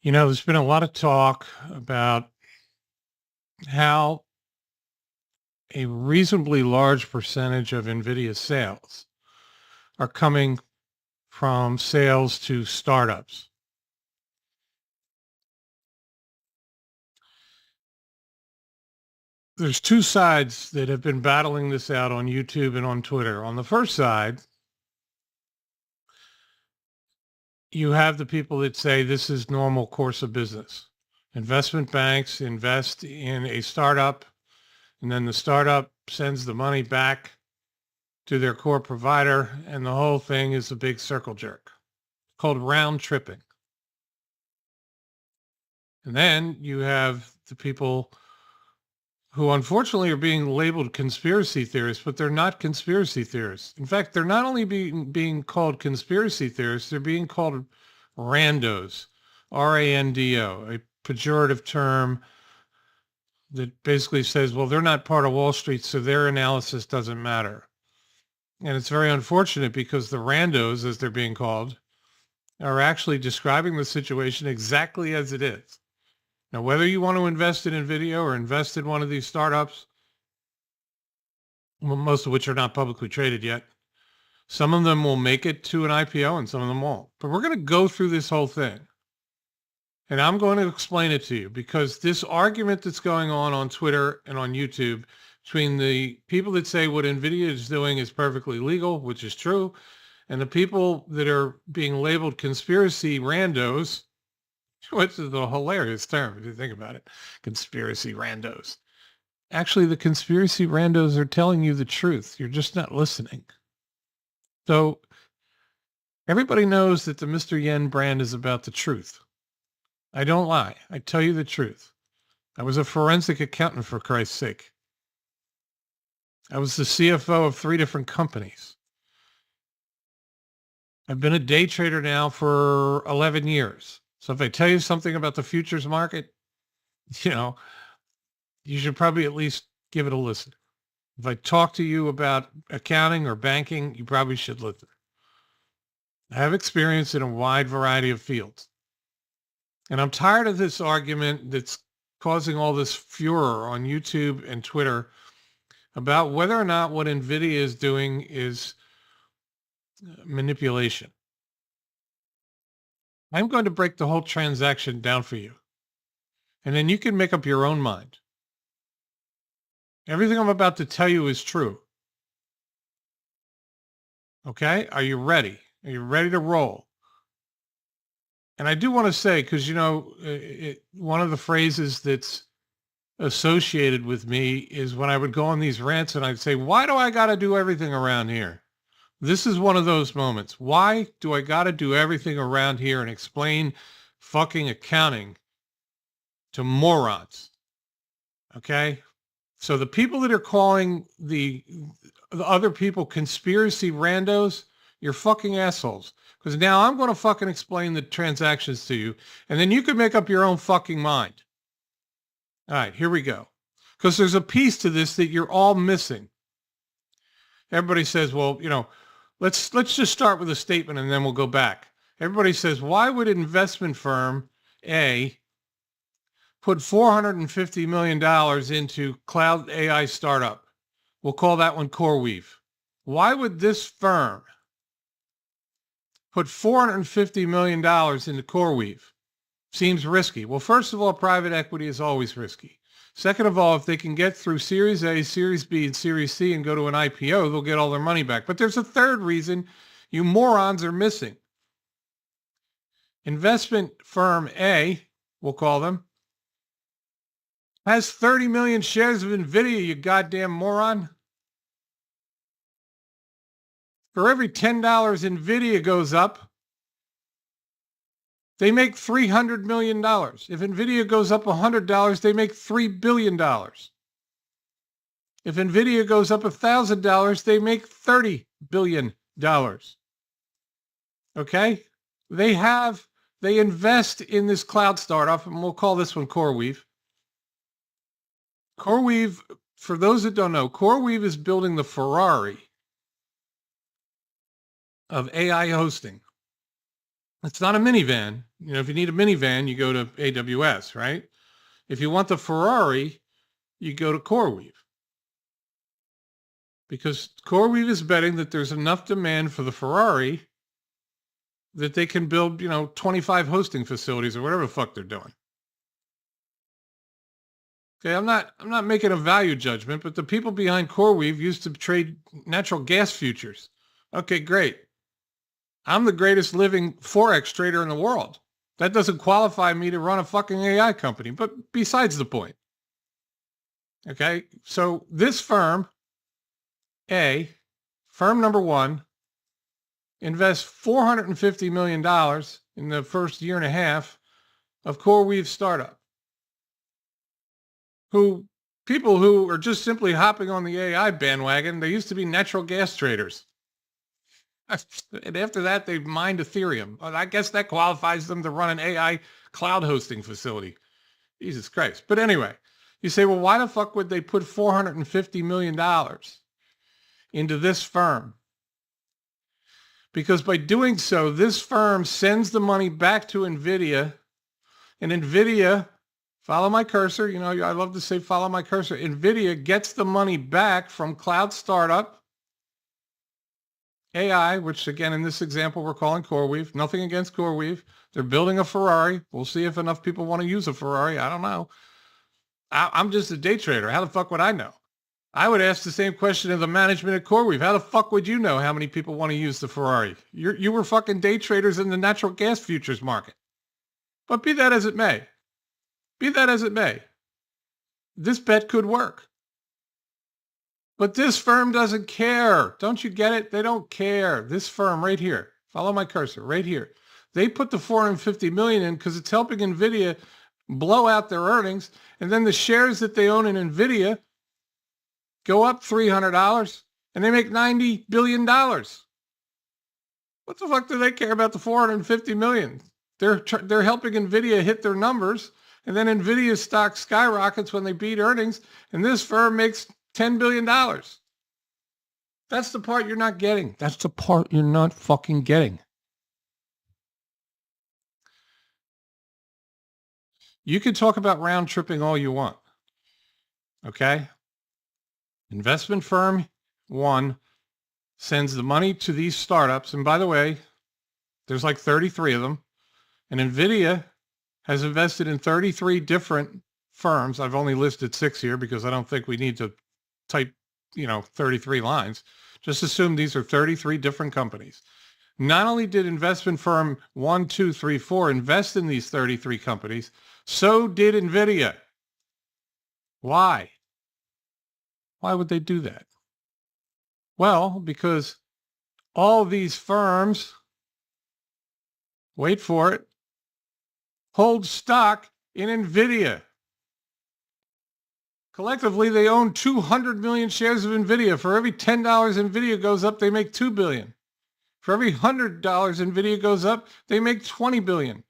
There's been a lot of talk about how a reasonably large percentage of NVIDIA sales are coming from sales to startups. There's two sides that have been battling this out on YouTube and on Twitter. On the first side, you have the people that say this is normal course of business. Investment banks invest in a startup, and then the startup sends the money back to their core provider, and the whole thing is a big circle jerk called round tripping. And then you have the people who unfortunately are being labeled conspiracy theorists, but they're not conspiracy theorists. In fact, they're not only being called conspiracy theorists, they're being called randos, R-A-N-D-O, a pejorative term that basically says, well, they're not part of Wall Street, so their analysis doesn't matter. And it's very unfortunate because the randos, as they're being called, are actually describing the situation exactly as it is. Now, whether you want to invest in NVIDIA or invest in one of these startups, most of which are not publicly traded yet, some of them will make it to an IPO and some of them won't. But we're going to go through this whole thing. And I'm going to explain it to you because this argument that's going on Twitter and on YouTube between the people that say what NVIDIA is doing is perfectly legal, which is true, and the people that are being labeled conspiracy randos, which is a hilarious term if you think about it, conspiracy randos. Actually, the conspiracy randos are telling you the truth. You're just not listening. So everybody knows that the Mr. Yen brand is about the truth. I don't lie. I tell you the truth. I was a forensic accountant, for Christ's sake. I was the CFO of 3 different companies. I've been a day trader now for 11 years. So if I tell you something about the futures market, you should probably at least give it a listen. If I talk to you about accounting or banking, you probably should listen. I have experience in a wide variety of fields. And I'm tired of this argument that's causing all this furor on YouTube and Twitter about whether or not what NVIDIA is doing is manipulation. I'm going to break the whole transaction down for you. And then you can make up your own mind. Everything I'm about to tell you is true. Okay? Are you ready? Are you ready to roll? And I do want to say, because, one of the phrases that's associated with me is when I would go on these rants and I'd say, why do I got to do everything around here? This is one of those moments. Why do I got to do everything around here and explain fucking accounting to morons? Okay? So the people that are calling the other people conspiracy randos, you're fucking assholes. Because now I'm going to fucking explain the transactions to you, and then you can make up your own fucking mind. All right, here we go. Because there's a piece to this that you're all missing. Everybody says, well, let's just start with a statement and then we'll go back. Everybody says, why would investment firm A put $450 million into cloud AI startup? We'll call that one CoreWeave. Why would this firm put $450 million into CoreWeave? Seems risky. Well, first of all, private equity is always risky. Second of all, if they can get through Series A, Series B, and Series C and go to an IPO, they'll get all their money back. But there's a third reason you morons are missing. Investment firm A, we'll call them, has 30 million shares of NVIDIA, you goddamn moron. For every $10 NVIDIA goes up, they make $300 million. If NVIDIA goes up $100, they make $3 billion. If NVIDIA goes up $1,000, they make $30 billion. Okay? They invest in this cloud startup, and we'll call this one CoreWeave. CoreWeave, for those that don't know, CoreWeave is building the Ferrari of AI hosting. It's not a minivan. if you need a minivan, you go to AWS, right? If you want the Ferrari, you go to CoreWeave. Because CoreWeave is betting that there's enough demand for the Ferrari that they can build, 25 hosting facilities or whatever the fuck they're doing. Okay, I'm not making a value judgment, but the people behind CoreWeave used to trade natural gas futures. Okay, great. I'm the greatest living Forex trader in the world. That doesn't qualify me to run a fucking AI company, but besides the point. Okay, so this firm, firm number one, invests $450 million in the first year and a half of CoreWeave startup. People who are just simply hopping on the AI bandwagon, they used to be natural gas traders. And after that, they mined Ethereum. I guess that qualifies them to run an AI cloud hosting facility. Jesus Christ. But anyway, you say, well, why the fuck would they put $450 million into this firm? Because by doing so, this firm sends the money back to NVDA, and NVIDIA, follow my cursor, I love to say follow my cursor, NVIDIA gets the money back from cloud startup, AI, which again, in this example, we're calling CoreWeave. Nothing against CoreWeave. They're building a Ferrari. We'll see if enough people want to use a Ferrari. I don't know. I'm just a day trader. How the fuck would I know? I would ask the same question of the management at CoreWeave. How the fuck would you know how many people want to use the Ferrari? You were fucking day traders in the natural gas futures market. But be that as it may, this bet could work. But this firm doesn't care. Don't you get it? They don't care. This firm right here, follow my cursor, right here. They put the $450 million in because it's helping NVIDIA blow out their earnings. And then the shares that they own in NVIDIA go up $300 and they make $90 billion. What the fuck do they care about the $450 million? They're helping NVIDIA hit their numbers, and then NVIDIA's stock skyrockets when they beat earnings, and this firm makes $10 billion. That's the part you're not getting. That's the part you're not fucking getting. You can talk about round tripping all you want. Okay? Investment firm one sends the money to these startups. And by the way, there's like 33 of them. And NVIDIA has invested in 33 different firms. I've only listed 6 here because I don't think we need to type, 33 lines. Just assume these are 33 different companies. Not only did investment firm 1, 2, 3, 4 invest in these 33 companies, so did NVIDIA. Why? Why would they do that? Well, because all these firms, wait for it, hold stock in NVIDIA. Collectively, they own 200 million shares of NVIDIA. For every $10 NVIDIA goes up, they make $2 billion. For every $100 NVIDIA goes up, they make $20 billion.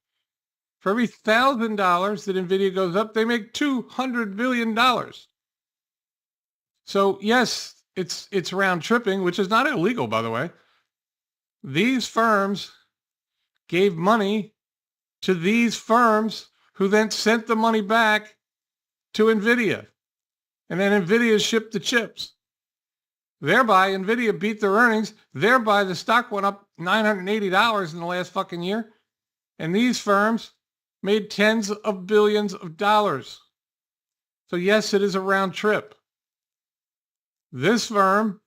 For every $1,000 that NVIDIA goes up, they make $200 billion. So yes, it's round tripping, which is not illegal, by the way. These firms gave money to these firms who then sent the money back to NVIDIA. And then NVIDIA shipped the chips. Thereby, NVIDIA beat their earnings. Thereby, the stock went up $980 in the last fucking year. And these firms made tens of billions of dollars. So yes, it is a round trip. This firm,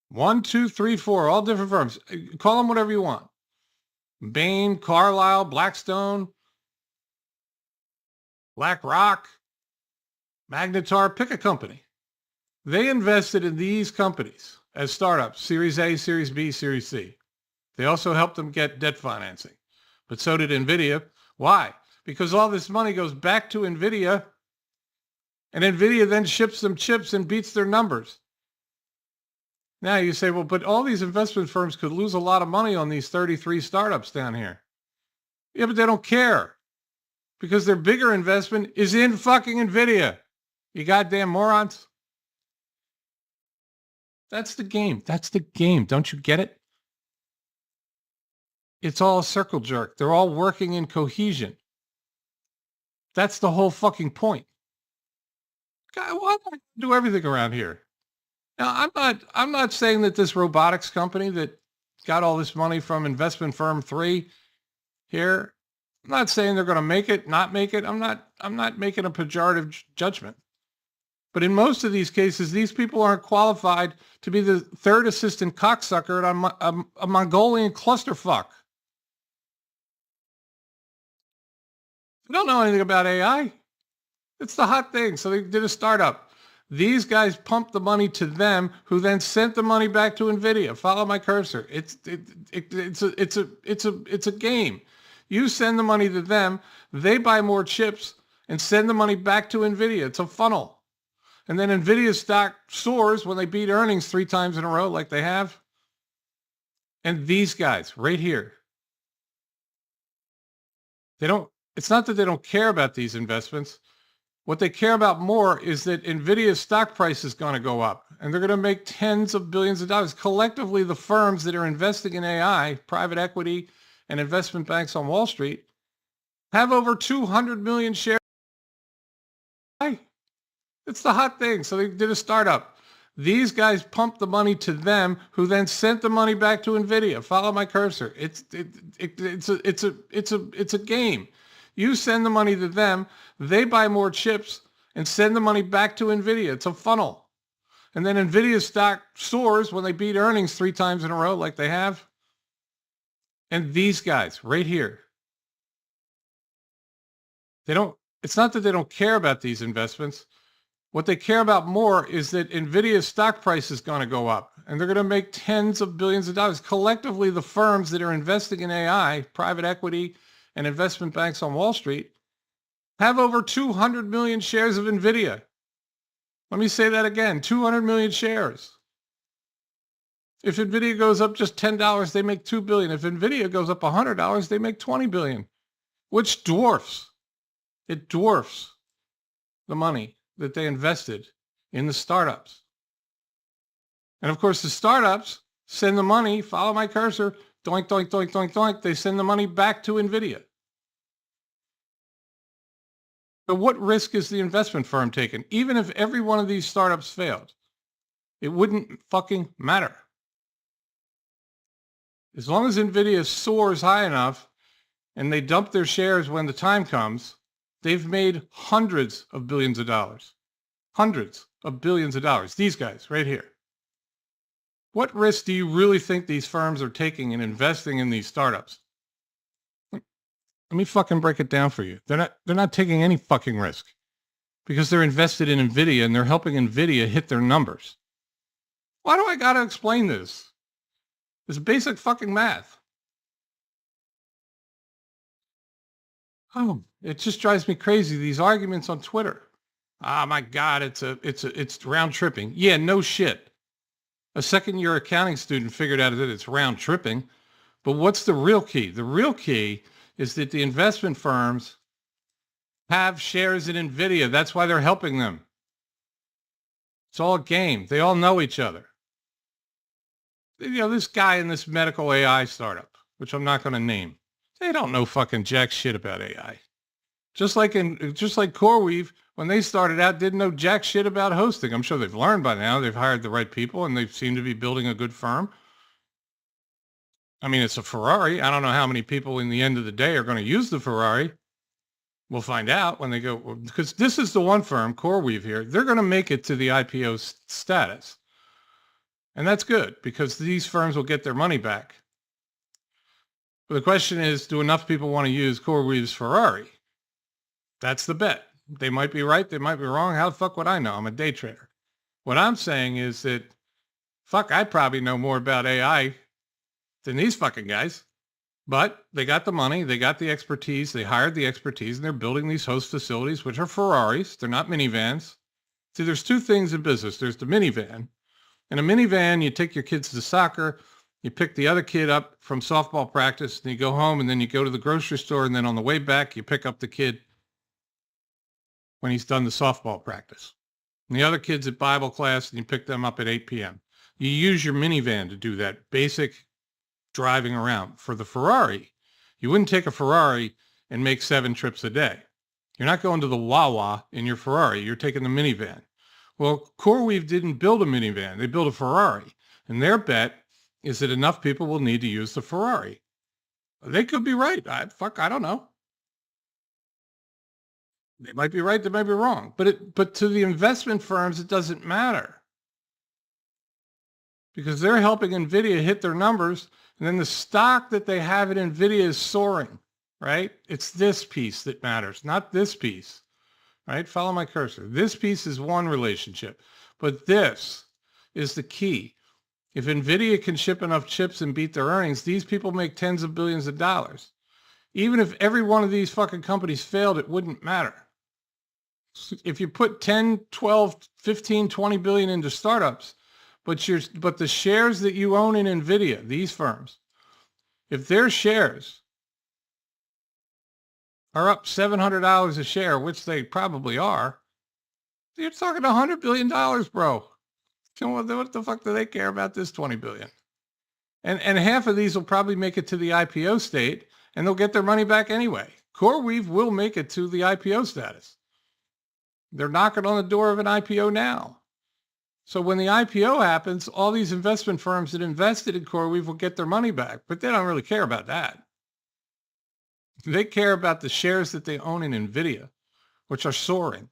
1, 2, 3, 4, all different firms. Call them whatever you want. Bain, Carlyle, Blackstone, BlackRock, Magnetar, pick a company. They invested in these companies as startups, Series A, Series B, Series C. They also helped them get debt financing. But so did NVIDIA. Why? Because all this money goes back to NVIDIA, and NVIDIA then ships them chips and beats their numbers. Now you say, well, but all these investment firms could lose a lot of money on these 33 startups down here. Yeah, but they don't care because their bigger investment is in fucking NVIDIA. You goddamn morons. That's the game. That's the game. Don't you get it? It's all a circle jerk. They're all working in cohesion. That's the whole fucking point. God, why do I do everything around here? Now, I'm not saying that this robotics company that got all this money from investment firm 3 here, I'm not saying they're going to make it, not make it. I'm not making a pejorative judgment. But in most of these cases, these people aren't qualified to be the third assistant cocksucker at a Mongolian clusterfuck. They don't know anything about AI. It's the hot thing. So they did a startup. These guys pumped the money to them, who then sent the money back to NVIDIA. Follow my cursor. It's a game. You send the money to them, they buy more chips and send the money back to NVIDIA. It's a funnel. And then NVIDIA's stock soars when they beat earnings 3 times in a row like they have. And these guys right here, it's not that they don't care about these investments. What they care about more is that NVIDIA's stock price is going to go up, and they're going to make tens of billions of dollars. Collectively, the firms that are investing in AI, private equity and investment banks on Wall Street, have over 200 million shares. It's the hot thing. So they did a startup. These guys pumped the money to them, who then sent the money back to NVIDIA. Follow my cursor. It's a game. You send the money to them, they buy more chips and send the money back to NVIDIA. It's a funnel. And then NVIDIA's stock soars when they beat earnings 3 times in a row like they have. And these guys right here, it's not that they don't care about these investments. What they care about more is that NVIDIA's stock price is going to go up, and they're going to make tens of billions of dollars. Collectively, the firms that are investing in AI, private equity and investment banks on Wall Street, have over 200 million shares of NVIDIA. Let me say that again, 200 million shares. If NVIDIA goes up just $10, they make $2 billion. If NVIDIA goes up $100, they make $20 billion, which dwarfs the money that they invested in the startups. And of course, the startups send the money, follow my cursor, doink, doink, doink, doink, doink. They send the money back to NVIDIA. So what risk is the investment firm taking? Even if every one of these startups failed, it wouldn't fucking matter. As long as NVIDIA soars high enough and they dump their shares when the time comes, they've made hundreds of billions of dollars. Hundreds of billions of dollars. These guys right here. What risk do you really think these firms are taking in investing in these startups? Let me fucking break it down for you. They're not taking any fucking risk, because they're invested in NVIDIA and they're helping NVIDIA hit their numbers. Why do I gotta explain this? It's basic fucking math. Oh, it just drives me crazy, these arguments on Twitter. Ah, my God, it's round tripping. Yeah, no shit. A second-year accounting student figured out that it's round tripping. But what's the real key? The real key is that the investment firms have shares in NVIDIA. That's why they're helping them. It's all a game. They all know each other. You know, this guy in this medical AI startup, which I'm not going to name, they don't know fucking jack shit about AI. Just like CoreWeave, when they started out, didn't know jack shit about hosting. I'm sure they've learned by now. They've hired the right people, and they seem to be building a good firm. I mean, it's a Ferrari. I don't know how many people in the end of the day are going to use the Ferrari. We'll find out when they go, because this is the one firm, CoreWeave here, they're going to make it to the IPO status. And that's good, because these firms will get their money back. But the question is, do enough people want to use CoreWeave's Ferrari? That's the bet. They might be right. They might be wrong. How the fuck would I know? I'm a day trader. What I'm saying is that, fuck, I probably know more about AI than these fucking guys. But they got the money. They got the expertise. They hired the expertise, and they're building these host facilities, which are Ferraris. They're not minivans. See, there's two things in business. There's the minivan. In a minivan, you take your kids to soccer. You pick the other kid up from softball practice, and you go home, and then you go to the grocery store, and then on the way back, you pick up the kid when he's done the softball practice. And the other kid's at Bible class, and you pick them up at 8 p.m. You use your minivan to do that basic driving around. For the Ferrari, you wouldn't take a Ferrari and make 7 trips a day. You're not going to the Wawa in your Ferrari. You're taking the minivan. Well, CoreWeave didn't build a minivan. They built a Ferrari. And their bet is that enough people will need to use the Ferrari. They could be right. I don't know. They might be right. They might be wrong. But to the investment firms, it doesn't matter. Because they're helping NVIDIA hit their numbers. And then the stock that they have in NVIDIA is soaring, right? It's this piece that matters, not this piece, right? Follow my cursor. This piece is one relationship, but this is the key. If NVIDIA can ship enough chips and beat their earnings, these people make tens of billions of dollars. Even if every one of these fucking companies failed, it wouldn't matter. If you put 10, 12, 15, 20 billion into startups, but the shares that you own in NVIDIA, these firms, if their shares are up $700 a share, which they probably are, you're talking $100 billion, bro. What the fuck do they care about this 20 billion? And half of these will probably make it to the IPO state, and they'll get their money back anyway. CoreWeave will make it to the IPO status. They're knocking on the door of an IPO now. So when the IPO happens, all these investment firms that invested in CoreWeave will get their money back, but they don't really care about that. They care about the shares that they own in NVIDIA, which are soaring.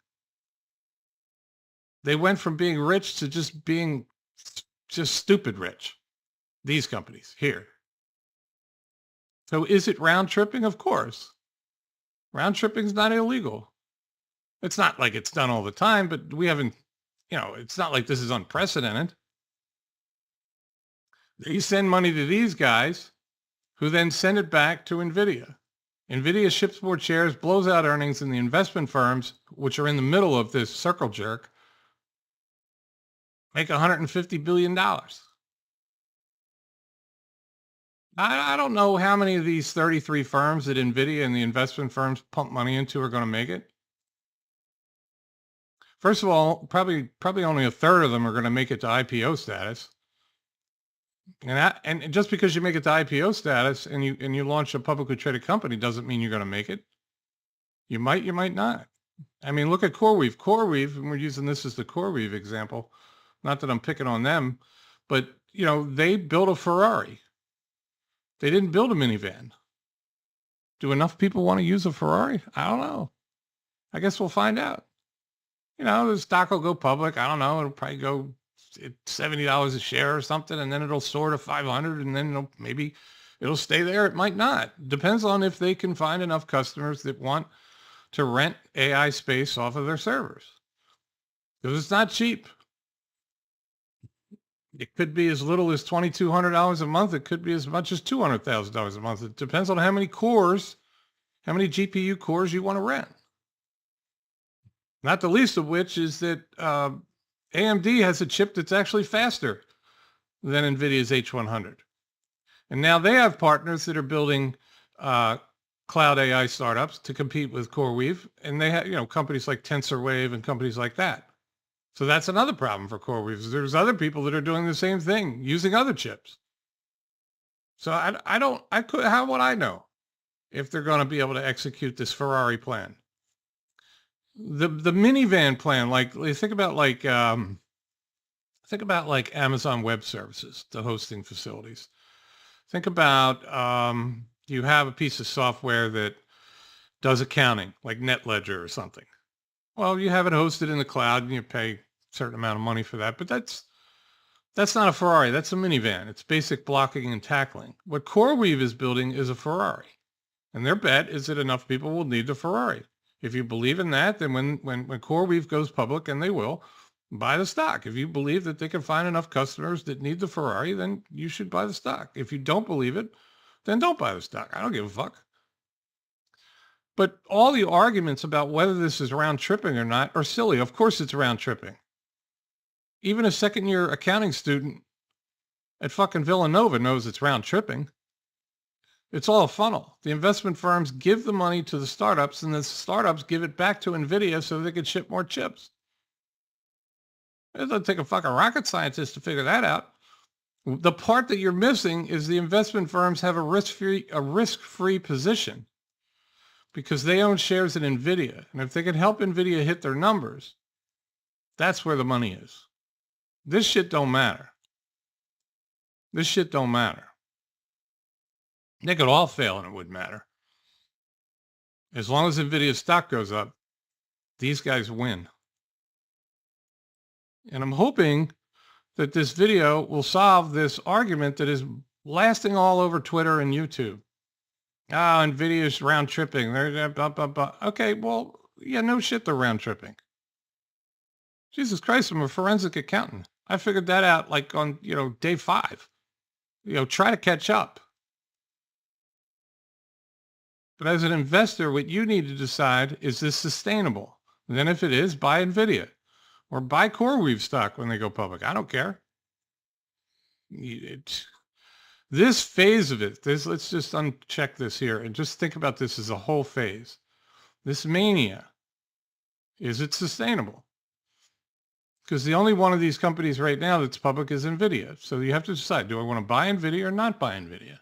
They went from being rich to just being stupid rich. These companies here. So is it round tripping? Of course. Round tripping is not illegal. It's not like it's done all the time, but we haven't, it's not like this is unprecedented. They send money to these guys who then send it back to NVIDIA. NVIDIA ships more shares, blows out earnings, and the investment firms, which are in the middle of this circle jerk, make $150 billion. I don't know how many of these 33 firms that NVIDIA and the investment firms pump money into are going to make it. First of all, probably only a third of them are going to make it to IPO status. And just because you make it to IPO status and you launch a publicly traded company doesn't mean you're going to make it. You might not. I mean, look at CoreWeave. CoreWeave, and we're using this as the CoreWeave example. Not that I'm picking on them, but they built a Ferrari. They didn't build a minivan. Do enough people want to use a Ferrari? I don't know. I guess we'll find out. The stock will go public. I don't know. It'll probably go at $70 a share or something, and then it'll soar to 500, and then maybe it'll stay there. It might not. Depends on if they can find enough customers that want to rent AI space off of their servers. Because it's not cheap. It could be as little as $2,200 a month. It could be as much as $200,000 a month. It depends on how many cores, how many GPU cores you want to rent. Not the least of which is that AMD has a chip that's actually faster than NVIDIA's H100. And now they have partners that are building cloud AI startups to compete with CoreWeave. And they have, companies like TensorWave and companies like that. So that's another problem for CoreWeave. There's other people that are doing the same thing using other chips. So how would I know if they're going to be able to execute this Ferrari plan? The minivan plan, think about like Amazon Web Services, the hosting facilities. Think about you have a piece of software that does accounting, like NetLedger or something. Well, you have it hosted in the cloud and you pay a certain amount of money for that, but that's not a Ferrari. That's a minivan. It's basic blocking and tackling. What CoreWeave is building is a Ferrari, and their bet is that enough people will need the Ferrari. If you believe in that, then when CoreWeave goes public, and they will, buy the stock. If you believe that they can find enough customers that need the Ferrari, then you should buy the stock. If you don't believe it, then don't buy the stock. I don't give a fuck. But all the arguments about whether this is round tripping or not are silly. Of course it's round tripping. Even a second-year accounting student at fucking Villanova knows it's round tripping. It's all a funnel. The investment firms give the money to the startups, and the startups give it back to NVIDIA so they can ship more chips. It doesn't take a fucking rocket scientist to figure that out. The part that you're missing is the investment firms have a risk-free position because they own shares in NVIDIA. And if they can help NVIDIA hit their numbers, that's where the money is. This shit don't matter. This shit don't matter. They could all fail and it wouldn't matter. As long as NVIDIA's stock goes up, these guys win. And I'm hoping that this video will solve this argument that is lasting all over Twitter and YouTube. Oh, NVIDIA's round tripping. They're blah, blah, blah. Okay, well, yeah, no shit, they're round tripping. Jesus Christ, I'm a forensic accountant. I figured that out like on, day 5. Try to catch up. But as an investor, what you need to decide, is this sustainable? And then if it is, buy NVIDIA or buy CoreWeave stock when they go public. I don't care. This phase of it, let's just uncheck this here and just think about this as a whole phase. This mania, is it sustainable? Because the only one of these companies right now that's public is NVIDIA. So you have to decide, do I want to buy NVIDIA or not buy NVIDIA?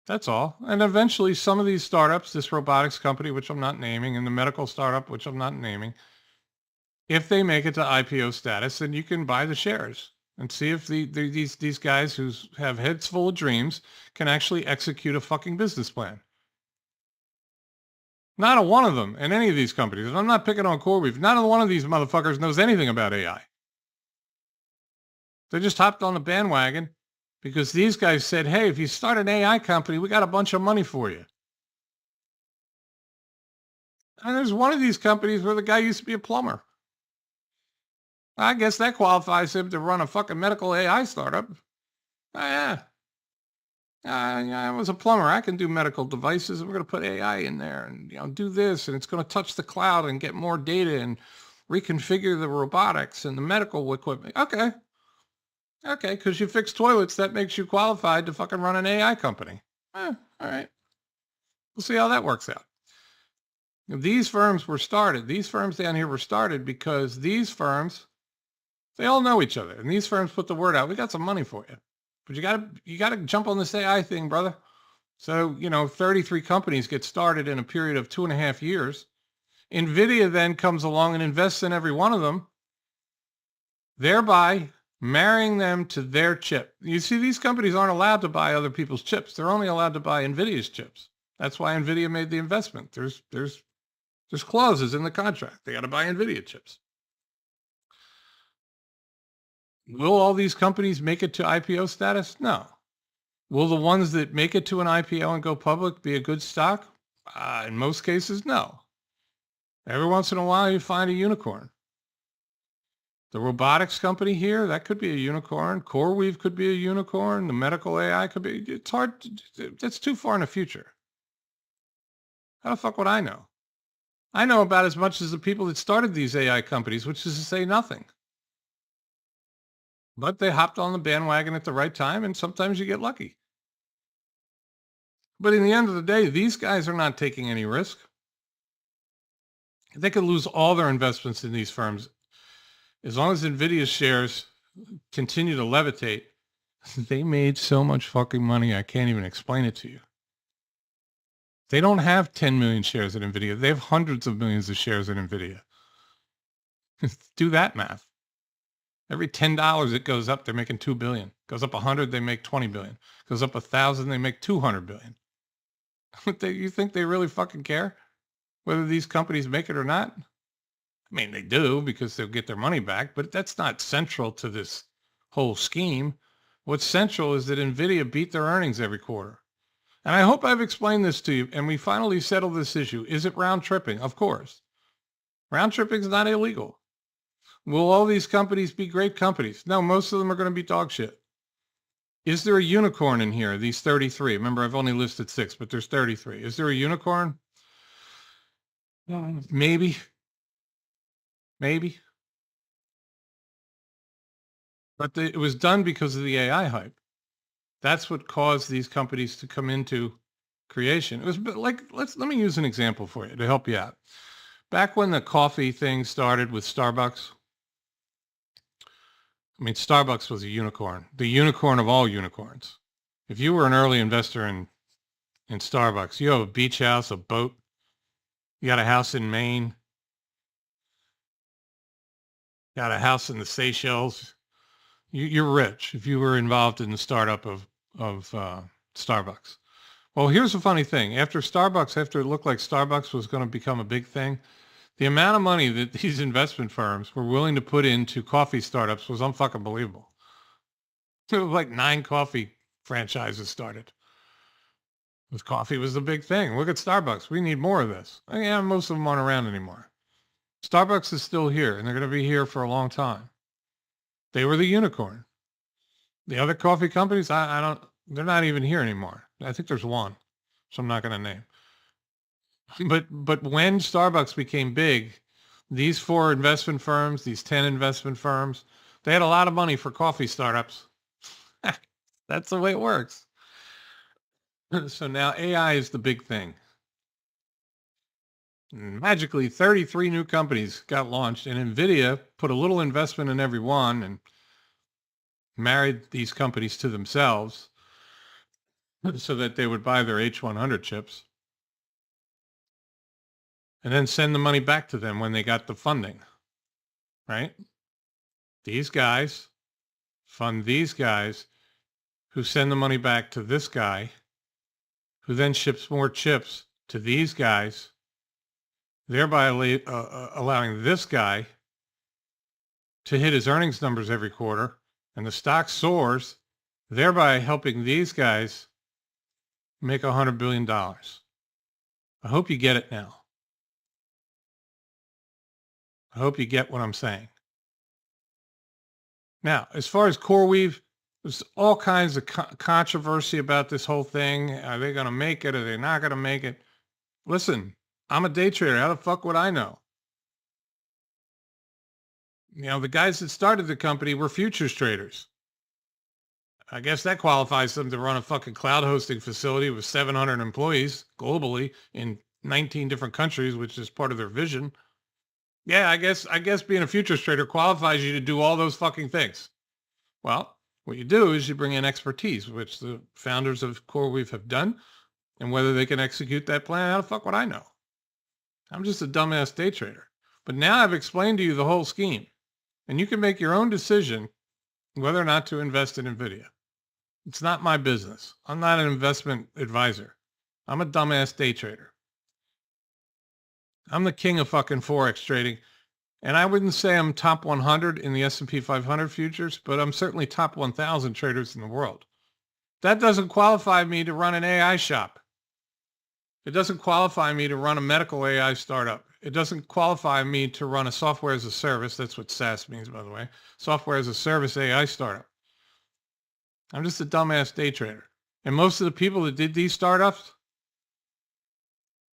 That's all. And eventually some of these startups, this robotics company, which I'm not naming, and the medical startup, which I'm not naming, if they make it to IPO status, then you can buy the shares and see if these guys who have heads full of dreams can actually execute a fucking business plan. Not a one of them in any of these companies. I'm not picking on CoreWeave. Not a one of these motherfuckers knows anything about AI. They just hopped on the bandwagon because these guys said, hey, if you start an AI company, we got a bunch of money for you. And there's one of these companies where the guy used to be a plumber. I guess that qualifies him to run a fucking medical AI startup. Oh, yeah. I was a plumber. I can do medical devices. And we're going to put AI in there and do this. And it's going to touch the cloud and get more data and reconfigure the robotics and the medical equipment. Okay. Okay, because you fix toilets, that makes you qualified to fucking run an AI company. All right. We'll see how that works out. These firms were started. These firms down here were started because these firms, they all know each other. And these firms put the word out. We got some money for you. But you gotta jump on this AI thing, brother. So, 33 companies get started in a period of 2.5 years. NVIDIA then comes along and invests in every one of them, thereby marrying them to their chip. You see, these companies aren't allowed to buy other people's chips. They're only allowed to buy NVIDIA's chips. That's why NVIDIA made the investment. There's clauses in the contract. They got to buy NVIDIA chips. Will all these companies make it to IPO status? No. Will the ones that make it to an IPO and go public be a good stock? In most cases, no. Every once in a while, you find a unicorn. The robotics company here, that could be a unicorn. CoreWeave could be a unicorn. The medical AI could be. It's hard. That's too far in the future. How the fuck would I know? I know about as much as the people that started these AI companies, which is to say nothing. But they hopped on the bandwagon at the right time, and sometimes you get lucky. But in the end of the day, these guys are not taking any risk. They could lose all their investments in these firms. As long as NVIDIA's shares continue to levitate, they made so much fucking money, I can't even explain it to you. They don't have 10 million shares in NVIDIA. They have hundreds of millions of shares in NVIDIA. Do that math. Every $10 it goes up, they're making $2 billion. Goes up 100, they make 20 billion. Goes up 1,000, they make 200 billion. You think they really fucking care whether these companies make it or not? I mean, they do because they'll get their money back, but that's not central to this whole scheme. What's central is that NVIDIA beat their earnings every quarter. And I hope I've explained this to you, and we finally settled this issue. Is it round tripping? Of course. Round tripping is not illegal. Will all these companies be great companies? No, most of them are going to be dog shit. Is there a unicorn in here, these 33? Remember, I've only listed 6, but there's 33. Is there a unicorn? Maybe. Maybe. But it was done because of the AI hype. That's what caused these companies to come into creation. It was like, let me use an example for you to help you out. Back when the coffee thing started with Starbucks, I mean, Starbucks was a unicorn, the unicorn of all unicorns. If you were an early investor in Starbucks, you have a beach house, a boat, you got a house in Maine, got a house in the Seychelles. You're rich if you were involved in the startup of Starbucks. Well, here's the funny thing. After it looked like Starbucks was going to become a big thing, the amount of money that these investment firms were willing to put into coffee startups was unfucking believable. There was like 9 coffee franchises started. Because coffee was the big thing. Look at Starbucks. We need more of this. Yeah, most of them aren't around anymore. Starbucks is still here, and they're going to be here for a long time. They were the unicorn. The other coffee companies, I don't, they're not even here anymore. I think there's one, so I'm not going to name. But when Starbucks became big, these 4 investment firms, these 10 investment firms, they had a lot of money for coffee startups. That's the way it works. So now AI is the big thing. Magically, 33 new companies got launched, and NVDA put a little investment in every one and married these companies to themselves so that they would buy their H100 chips and then send the money back to them when they got the funding, right? These guys fund these guys who send the money back to this guy, who then ships more chips to these guys, thereby allowing this guy to hit his earnings numbers every quarter, and the stock soars, thereby helping these guys make $100 billion. I hope you get it now. I hope you get what I'm saying. Now, as far as CoreWeave, there's all kinds of controversy about this whole thing. Are they going to make it? Are they not going to make it? Listen, I'm a day trader. How the fuck would I know? You know, the guys that started the company were futures traders. I guess that qualifies them to run a fucking cloud hosting facility with 700 employees globally in 19 different countries, which is part of their vision. Yeah, I guess being a futures trader qualifies you to do all those fucking things. Well, what you do is you bring in expertise, which the founders of CoreWeave have done. And whether they can execute that plan, how the fuck would I know? I'm just a dumbass day trader. But now I've explained to you the whole scheme. And you can make your own decision whether or not to invest in NVIDIA. It's not my business. I'm not an investment advisor. I'm a dumbass day trader. I'm the king of fucking Forex trading. And I wouldn't say I'm top 100 in the S&P 500 futures, but I'm certainly top 1,000 traders in the world. That doesn't qualify me to run an AI shop. It doesn't qualify me to run a medical AI startup. It doesn't qualify me to run a software as a service. That's what SaaS means, by the way. Software as a service AI startup. I'm just a dumbass day trader. And most of the people that did these startups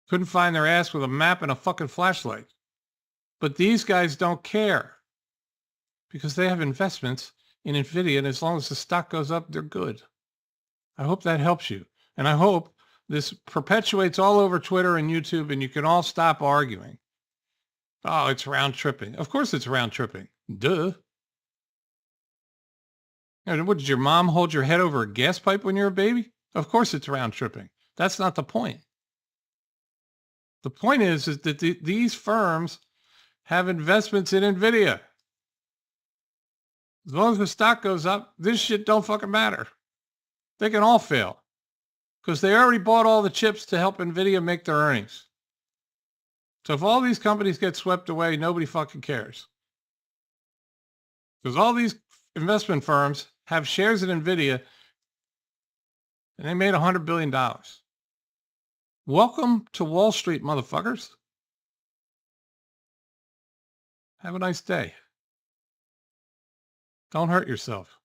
couldn't find their ass with a map and a fucking flashlight. But these guys don't care because they have investments in NVIDIA, and as long as the stock goes up, they're good. I hope that helps you. And I hope this perpetuates all over Twitter and YouTube, and you can all stop arguing. Oh, it's round tripping. Of course it's round tripping. Duh. And what, did your mom hold your head over a gas pipe when you were a baby? Of course it's round tripping. That's not the point. The point is that these firms have investments in NVIDIA. As long as the stock goes up, this shit don't fucking matter. They can all fail because they already bought all the chips to help NVIDIA make their earnings. So if all these companies get swept away, nobody fucking cares. Because all these investment firms have shares in NVIDIA and they made $100 billion. Welcome to Wall Street, motherfuckers. Have a nice day. Don't hurt yourself.